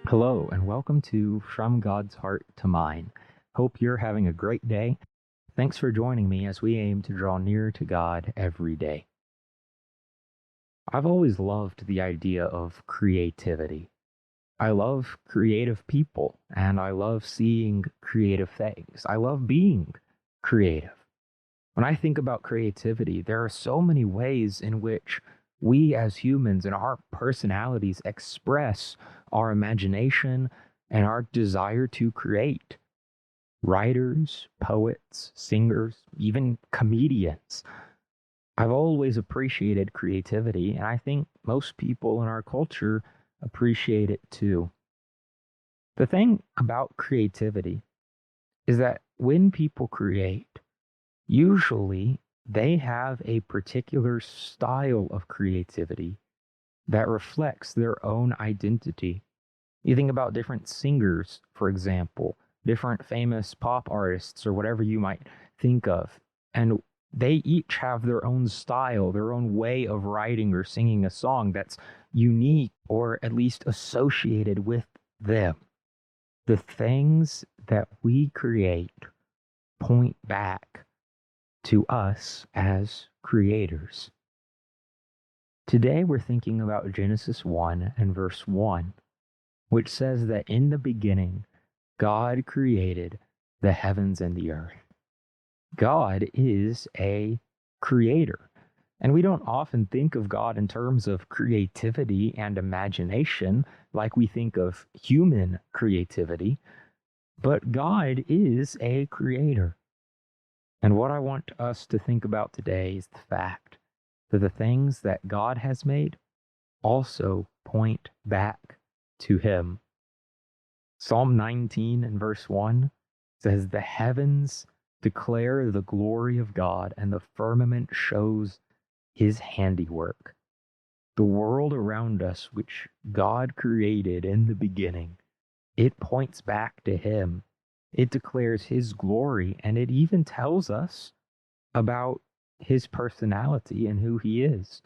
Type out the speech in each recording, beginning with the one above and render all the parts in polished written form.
Hello, and welcome to From God's Heart to Mine. Hope you're having a great day. Thanks for joining me as we aim to draw nearer to God every day. I've always loved the idea of creativity. I love creative people, and I love seeing creative things. I love being creative. When I think about creativity, there are so many ways in which we as humans and our personalities express our imagination and our desire to create. Writers, poets, singers, even comedians. I've always appreciated creativity, and I think most people in our culture appreciate it too. The thing about creativity is that when people create, usually they have a particular style of creativity that reflects their own identity. You think about different singers, for example, different famous pop artists, or whatever you might think of, and they each have their own style, their own way of writing or singing a song that's unique or at least associated with them. The things that we create point back to us as creators. Today we're thinking about Genesis 1 and verse 1, which says that in the beginning, God created the heavens and the earth. God is a creator. And we don't often think of God in terms of creativity and imagination like we think of human creativity, but God is a creator. And what I want us to think about today is the fact that the things that God has made also point back to Him. Psalm 19 and verse 1 says, "The heavens declare the glory of God, and the firmament shows His handiwork." The world around us, which God created in the beginning, it points back to Him. It declares His glory, and it even tells us about His personality and who He is.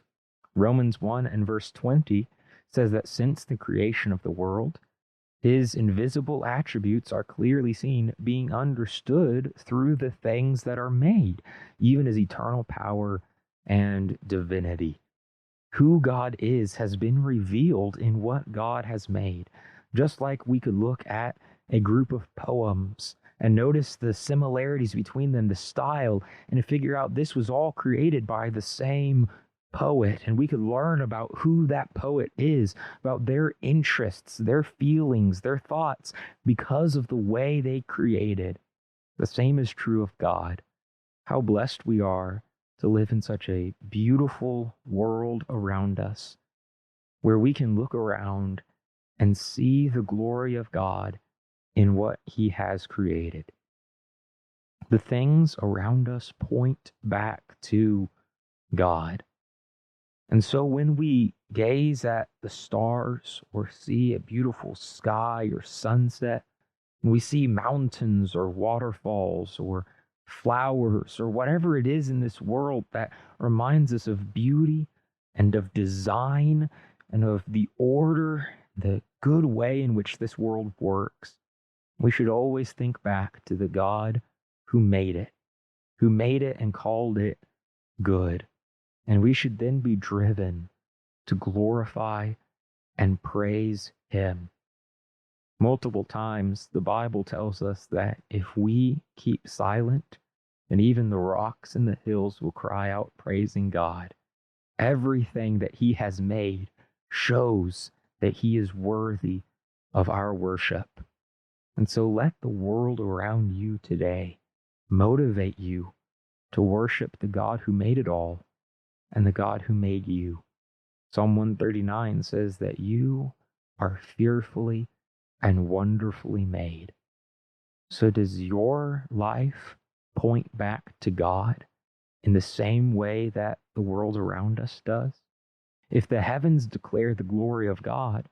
Romans 1 and verse 20 says that since the creation of the world, His invisible attributes are clearly seen, being understood through the things that are made, even His eternal power and divinity. Who God is has been revealed in what God has made. Just like we could look at a group of poems and notice the similarities between them, the style, and figure out this was all created by the same poet. And we could learn about who that poet is, about their interests, their feelings, their thoughts, because of the way they created. The same is true of God. How blessed we are to live in such a beautiful world around us, where we can look around and see the glory of God in what He has created. The things around us point back to God. And so when we gaze at the stars or see a beautiful sky or sunset, and we see mountains or waterfalls or flowers or whatever it is in this world that reminds us of beauty and of design and of the order, the good way in which this world works, we should always think back to the God who made it and called it good. And we should then be driven to glorify and praise Him. Multiple times, the Bible tells us that if we keep silent, then even the rocks and the hills will cry out praising God. Everything that He has made shows that He is worthy of our worship. And so let the world around you today motivate you to worship the God who made it all and the God who made you. Psalm 139 says that you are fearfully and wonderfully made. So does your life point back to God in the same way that the world around us does? If the heavens declare the glory of God,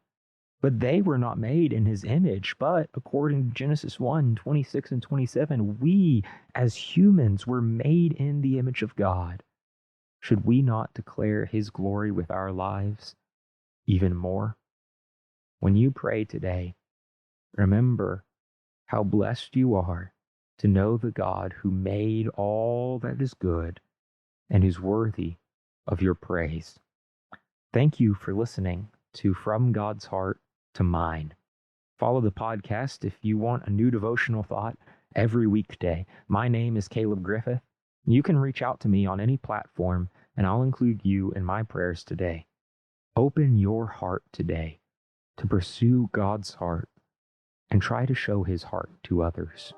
but they were not made in His image, but according to Genesis 1, 26 and 27, we as humans were made in the image of God. Should we not declare His glory with our lives even more? When you pray today, remember how blessed you are to know the God who made all that is good and is worthy of your praise. Thank you for listening to From God's Heart to Mine. Follow the podcast if you want a new devotional thought every weekday. My name is Caleb Griffith. You can reach out to me on any platform, and I'll include you in my prayers today. Open your heart today to pursue God's heart and try to show his heart to others.